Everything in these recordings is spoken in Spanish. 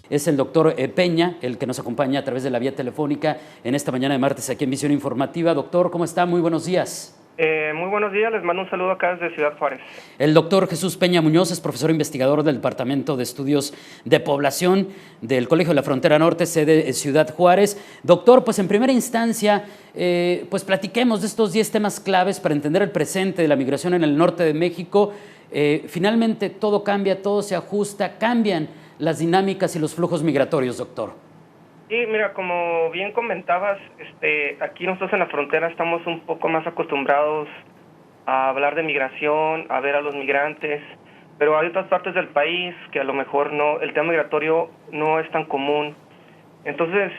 Es el doctor Peña, el que nos acompaña a través de la vía telefónica en esta mañana de martes aquí en Visión Informativa. Doctor, ¿cómo está? Muy buenos días. Muy buenos días, les mando un saludo acá desde Ciudad Juárez. El doctor Jesús Peña Muñoz es profesor investigador del Departamento de Estudios de Población del Colegio de la Frontera Norte, sede Ciudad Juárez. Doctor, pues en primera instancia, pues platiquemos de estos 10 temas claves para entender el presente de la migración en el norte de México. Finalmente todo cambia, todo se ajusta, cambian las dinámicas y los flujos migratorios, doctor. Sí, mira, como bien comentabas, aquí nosotros en la frontera estamos un poco más acostumbrados a hablar de migración, a ver a los migrantes, pero hay otras partes del país que a lo mejor no, el tema migratorio no es tan común. Entonces,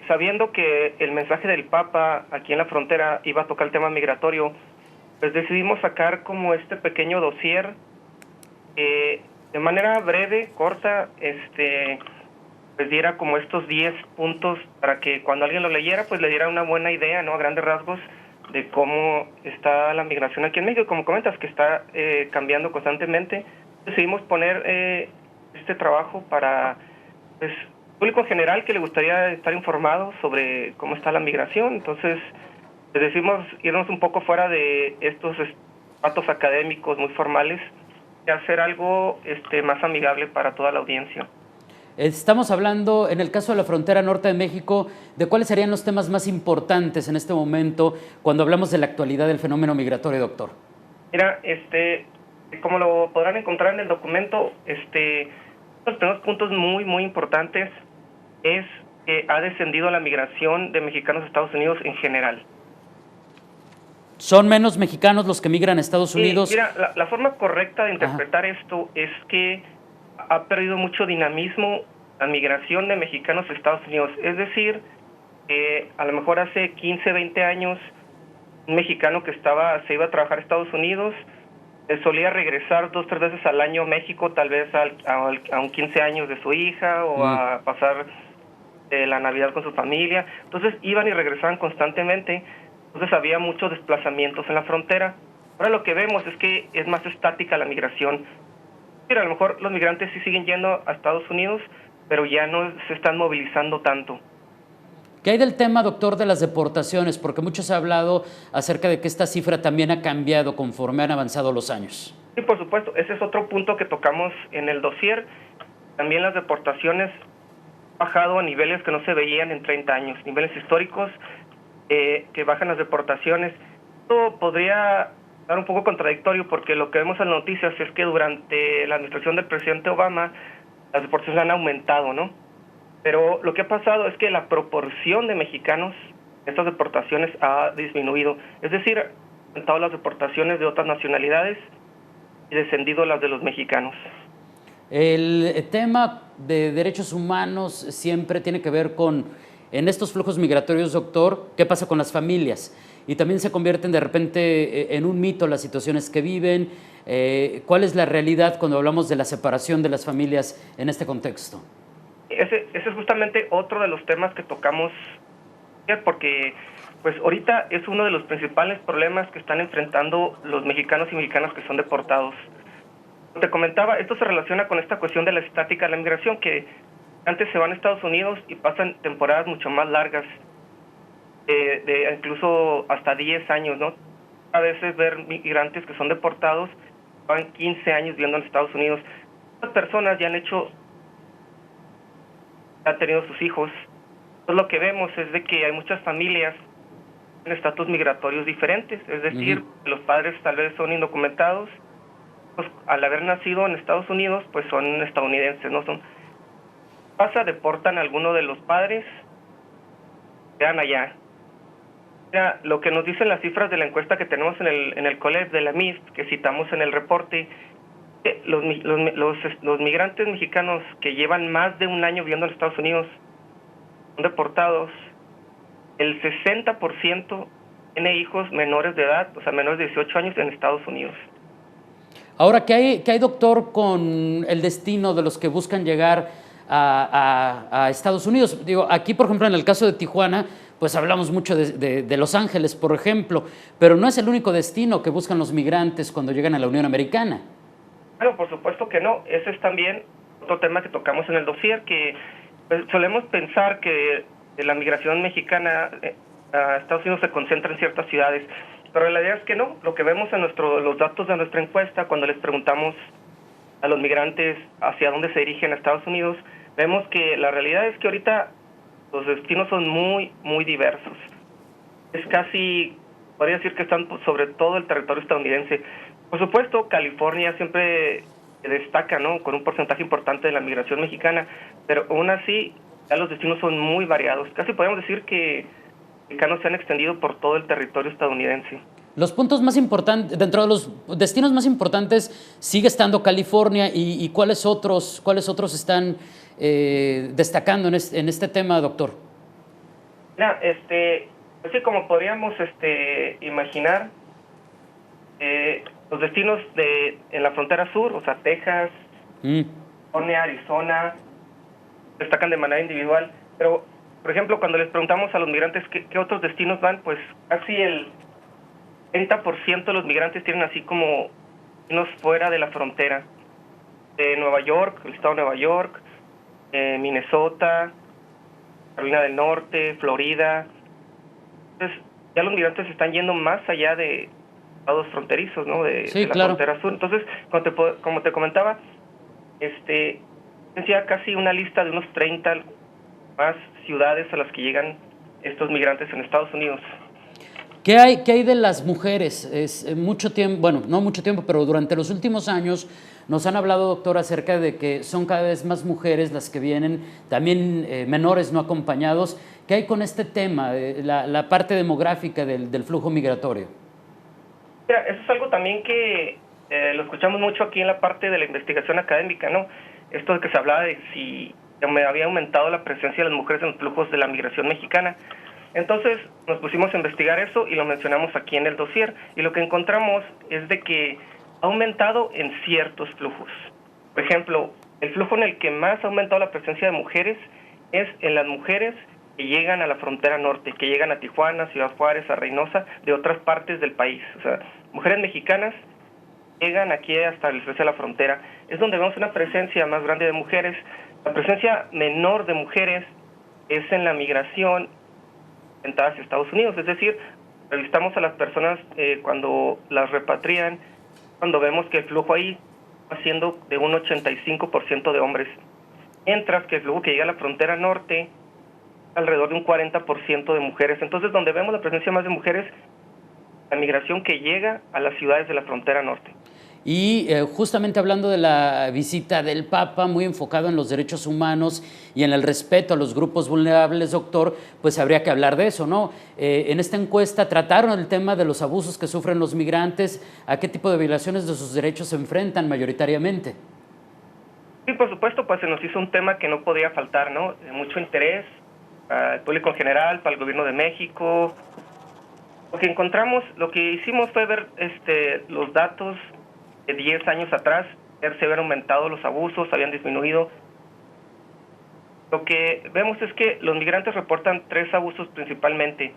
sabiendo que el mensaje del Papa aquí en la frontera iba a tocar el tema migratorio, pues decidimos sacar como este pequeño dossier de manera breve, corta, pues diera como estos 10 puntos para que cuando alguien lo leyera, pues le diera una buena idea, ¿no? A grandes rasgos de cómo está la migración aquí en México. Como comentas, que está cambiando constantemente. Decidimos poner este trabajo para, pues, público en general que le gustaría estar informado sobre cómo está la migración. Entonces, pues decidimos irnos un poco fuera de estos datos académicos muy formales y hacer algo más amigable para toda la audiencia. Estamos hablando, en el caso de la frontera norte de México, de cuáles serían los temas más importantes en este momento cuando hablamos de la actualidad del fenómeno migratorio, doctor. Mira, como lo podrán encontrar en el documento, los primeros puntos muy importantes es que ha descendido la migración de mexicanos a Estados Unidos en general. ¿Son menos mexicanos los que migran a Estados Unidos? Mira, la forma correcta de interpretar esto es que ha perdido mucho dinamismo la migración de mexicanos a Estados Unidos. Es decir, a lo mejor hace 15, 20 años, un mexicano que se iba a trabajar a Estados Unidos, solía regresar 2, 3 veces al año a México, tal vez a un 15 años de su hija o a pasar la Navidad con su familia. Entonces iban y regresaban constantemente. Entonces había muchos desplazamientos en la frontera. Ahora lo que vemos es que es más estática la migración. Pero a lo mejor los migrantes sí siguen yendo a Estados Unidos, pero ya no se están movilizando tanto. ¿Qué hay del tema, doctor, de las deportaciones? Porque mucho se ha hablado acerca de que esta cifra también ha cambiado conforme han avanzado los años. Sí, por supuesto. Ese es otro punto que tocamos en el dossier. También las deportaciones han bajado a niveles que no se veían en 30 años, niveles históricos que bajan las deportaciones. Esto podría dar un poco contradictorio porque lo que vemos en las noticias es que durante la administración del presidente Obama las deportaciones han aumentado, ¿no? Pero lo que ha pasado es que la proporción de mexicanos en estas deportaciones ha disminuido. Es decir, han aumentado las deportaciones de otras nacionalidades y descendido las de los mexicanos. El tema de derechos humanos siempre tiene que ver con, en estos flujos migratorios, doctor, ¿qué pasa con las familias? Y también se convierten de repente en un mito las situaciones que viven. ¿Cuál es la realidad cuando hablamos de la separación de las familias en este contexto? Ese es justamente otro de los temas que tocamos, porque pues ahorita es uno de los principales problemas que están enfrentando los mexicanos y mexicanas que son deportados. Como te comentaba, esto se relaciona con esta cuestión de la estática de la migración, que antes se van a Estados Unidos y pasan temporadas mucho más largas, de incluso hasta 10 años, ¿no? A veces ver migrantes que son deportados, van 15 años viviendo en Estados Unidos. Estas personas ya han tenido sus hijos. Entonces lo que vemos es de que hay muchas familias en estatus migratorios diferentes, es decir, los padres tal vez son indocumentados, pues al haber nacido en Estados Unidos, pues son estadounidenses, ¿no? Deportan a alguno de los padres, quedan allá. Mira, lo que nos dicen las cifras de la encuesta que tenemos en el COLEP de la MIF, que citamos en el reporte, los migrantes mexicanos que llevan más de un año viviendo en Estados Unidos son deportados. El 60% tiene hijos menores de edad, o sea, menores de 18 años en Estados Unidos. Ahora, ¿qué hay, doctor, con el destino de los que buscan llegar a Estados Unidos? Digo, aquí, por ejemplo, en el caso de Tijuana, pues hablamos mucho de Los Ángeles, por ejemplo, pero no es el único destino que buscan los migrantes cuando llegan a la Unión Americana. Bueno, por supuesto que no. Ese es también otro tema que tocamos en el dossier, que pues, solemos pensar que la migración mexicana a Estados Unidos se concentra en ciertas ciudades, pero la realidad es que no. Lo que vemos en los datos de nuestra encuesta, cuando les preguntamos a los migrantes hacia dónde se dirigen a Estados Unidos, vemos que la realidad es que ahorita los destinos son muy, muy diversos. Es casi, podría decir que están sobre todo el territorio estadounidense. Por supuesto, California siempre destaca, ¿no?, con un porcentaje importante de la migración mexicana, pero aún así ya los destinos son muy variados. Casi podemos decir que mexicanos se han extendido por todo el territorio estadounidense. Los puntos más importantes, dentro de los destinos más importantes, sigue estando California y ¿cuáles otros están destacando en este tema, doctor? Mira, pues sí, como podríamos imaginar, los destinos en la frontera sur, o sea, Texas, California, Arizona, destacan de manera individual, pero, por ejemplo, cuando les preguntamos a los migrantes qué otros destinos van, pues casi el 30% de los migrantes tienen así como destinos fuera de la frontera. Nueva York, el estado de Nueva York, Minnesota, Carolina del Norte, Florida. Entonces, ya los migrantes están yendo más allá de estados fronterizos, ¿no?, Sí, de la claro. frontera sur. Entonces, como te comentaba, ya casi una lista de unos 30 más ciudades a las que llegan estos migrantes en Estados Unidos. ¿Qué hay de las mujeres? Mucho tiempo, bueno, no mucho tiempo, pero durante los últimos años nos han hablado, doctor, acerca de que son cada vez más mujeres las que vienen, también menores no acompañados. ¿Qué hay con este tema, la parte demográfica del flujo migratorio? Mira, eso es algo también que lo escuchamos mucho aquí en la parte de la investigación académica, ¿no? Esto de que se hablaba de si había aumentado la presencia de las mujeres en los flujos de la migración mexicana. Entonces nos pusimos a investigar eso y lo mencionamos aquí en el dossier, y lo que encontramos es de que ha aumentado en ciertos flujos. Por ejemplo, el flujo en el que más ha aumentado la presencia de mujeres es en las mujeres que llegan a la frontera norte, que llegan a Tijuana, Ciudad Juárez, a Reynosa, de otras partes del país. O sea, mujeres mexicanas llegan aquí hasta el estrecho de la frontera. Es donde vemos una presencia más grande de mujeres. La presencia menor de mujeres es en la migración hacia Estados Unidos, es decir, revistamos a las personas cuando las repatrian, cuando vemos que el flujo ahí va siendo de un 85% de hombres, mientras que el flujo que llega a la frontera norte, alrededor de un 40% de mujeres. Entonces, donde vemos la presencia más de mujeres, la migración que llega a las ciudades de la frontera norte. Y justamente hablando de la visita del Papa, muy enfocado en los derechos humanos y en el respeto a los grupos vulnerables, doctor, pues habría que hablar de eso, ¿no? En esta encuesta trataron el tema de los abusos que sufren los migrantes, a qué tipo de violaciones de sus derechos se enfrentan mayoritariamente. Sí, por supuesto, pues se nos hizo un tema que no podía faltar, ¿no? De mucho interés al público en general, para el gobierno de México. Lo que hicimos fue ver los datos de 10 años atrás, ver si habían aumentado los abusos, habían disminuido. Lo que vemos es que los migrantes reportan 3 abusos principalmente: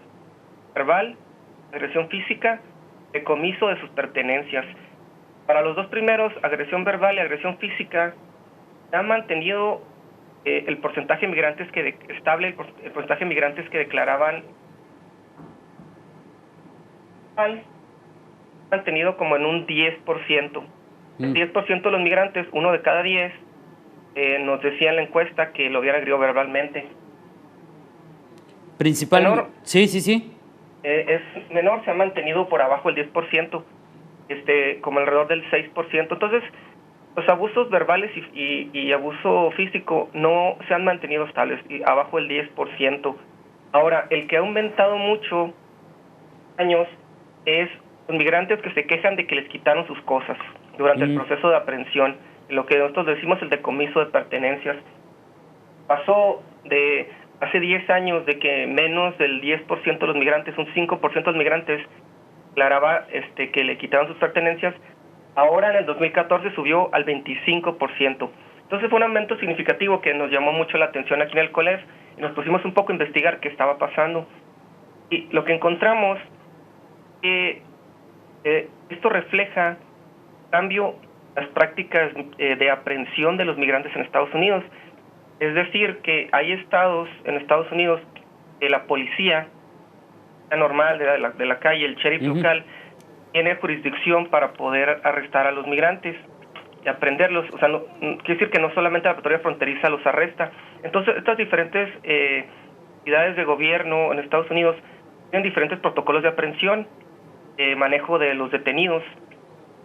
verbal, agresión física, decomiso de sus pertenencias. Para los dos primeros, agresión verbal y agresión física, se ha mantenido el porcentaje de migrantes estable, el porcentaje de migrantes que declaraban mantenido como en un 10%. El 10% de los migrantes, uno de cada 10, nos decía en la encuesta que lo habían agredido verbalmente. Principalmente, Menor, sí. es menor, se ha mantenido por abajo el 10%, como alrededor del 6%. Entonces, los abusos verbales y abuso físico no se han mantenido estables, abajo del 10%. Ahora, el que ha aumentado mucho años es los migrantes que se quejan de que les quitaron sus cosas durante el proceso de aprehensión, lo que nosotros decimos el decomiso de pertenencias. Pasó de hace 10 años de que menos del 10% de los migrantes, un 5% de los migrantes, declaraba que le quitaron sus pertenencias. Ahora en el 2014 subió al 25%. Entonces fue un aumento significativo que nos llamó mucho la atención aquí en el COLEF y nos pusimos un poco a investigar qué estaba pasando. Y lo que encontramos que esto refleja cambio las prácticas de aprehensión de los migrantes en Estados Unidos. Es decir, que hay estados en Estados Unidos que la policía normal de la calle, el sheriff local, tiene jurisdicción para poder arrestar a los migrantes y aprenderlos. O sea, quiere decir que no solamente la patrulla fronteriza los arresta. Entonces, estas diferentes entidades de gobierno en Estados Unidos tienen diferentes protocolos de aprehensión, manejo de los detenidos.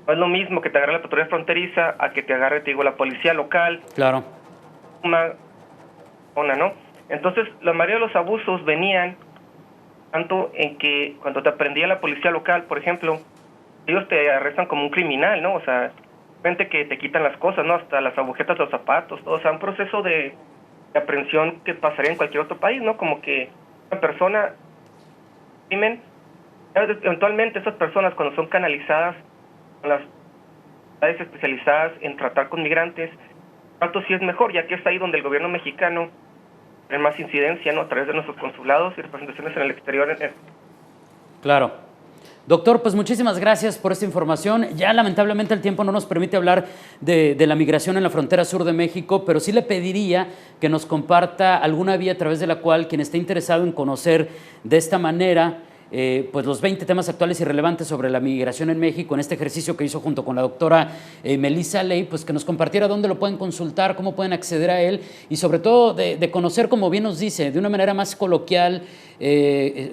No es lo mismo que te agarre la patrulla fronteriza a que te agarre, te digo, la policía local. Claro. ¿No? Entonces, la mayoría de los abusos venían tanto en que cuando te aprendía la policía local, por ejemplo, ellos te arrestan como un criminal, ¿no? O sea, gente que te quitan las cosas, ¿no? Hasta las agujetas de los zapatos, todo. O sea, un proceso de aprehensión que pasaría en cualquier otro país, ¿no? Como que una persona, crimen, eventualmente esas personas cuando son canalizadas con las entidades especializadas en tratar con migrantes, tanto sí es mejor, ya que es ahí donde el gobierno mexicano tiene más incidencia, ¿no? A través de nuestros consulados y representaciones en el exterior. Claro. Doctor, pues muchísimas gracias por esta información. Ya lamentablemente el tiempo no nos permite hablar de la migración en la frontera sur de México, pero sí le pediría que nos comparta alguna vía a través de la cual quien esté interesado en conocer de esta manera pues los 20 temas actuales y relevantes sobre la migración en México, en este ejercicio que hizo junto con la doctora Melissa Ley, pues que nos compartiera dónde lo pueden consultar, cómo pueden acceder a él y sobre todo de conocer, como bien nos dice, de una manera más coloquial,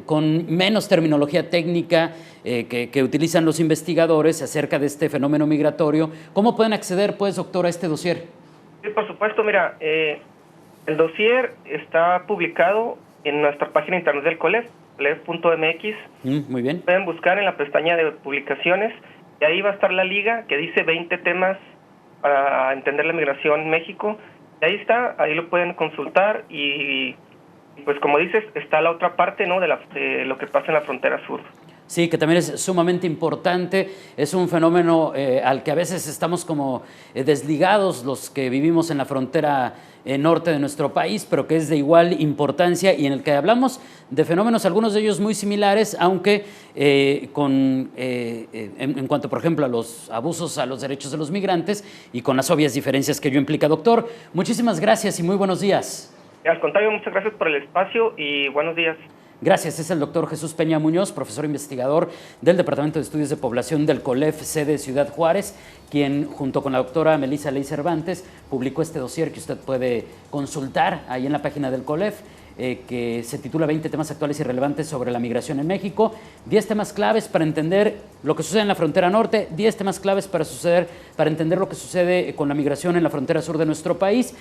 con menos terminología técnica que utilizan los investigadores acerca de este fenómeno migratorio. ¿Cómo pueden acceder, pues, doctora, a este dossier? Sí, por supuesto, mira, el dossier está publicado en nuestra página de internet del COLEF, colef.mx. Muy bien. Pueden buscar en la pestaña de publicaciones y ahí va a estar la liga que dice 20 temas para entender la migración en México. Y ahí está, ahí lo pueden consultar y pues como dices, está la otra parte, ¿no? de lo que pasa en la frontera sur. Sí, que también es sumamente importante, es un fenómeno al que a veces estamos como desligados los que vivimos en la frontera norte de nuestro país, pero que es de igual importancia y en el que hablamos de fenómenos, algunos de ellos muy similares, aunque en cuanto, por ejemplo, a los abusos a los derechos de los migrantes y con las obvias diferencias que ello implica. Doctor, muchísimas gracias y muy buenos días. Al contrario, muchas gracias por el espacio y buenos días. Gracias, es el doctor Jesús Peña Muñoz, profesor investigador del Departamento de Estudios de Población del COLEF, sede Ciudad Juárez, quien junto con la doctora Melissa Ley Cervantes publicó este dossier que usted puede consultar ahí en la página del COLEF, que se titula 20 temas actuales y relevantes sobre la migración en México, 10 temas claves para entender lo que sucede en la frontera norte, 10 temas claves para entender lo que sucede con la migración en la frontera sur de nuestro país.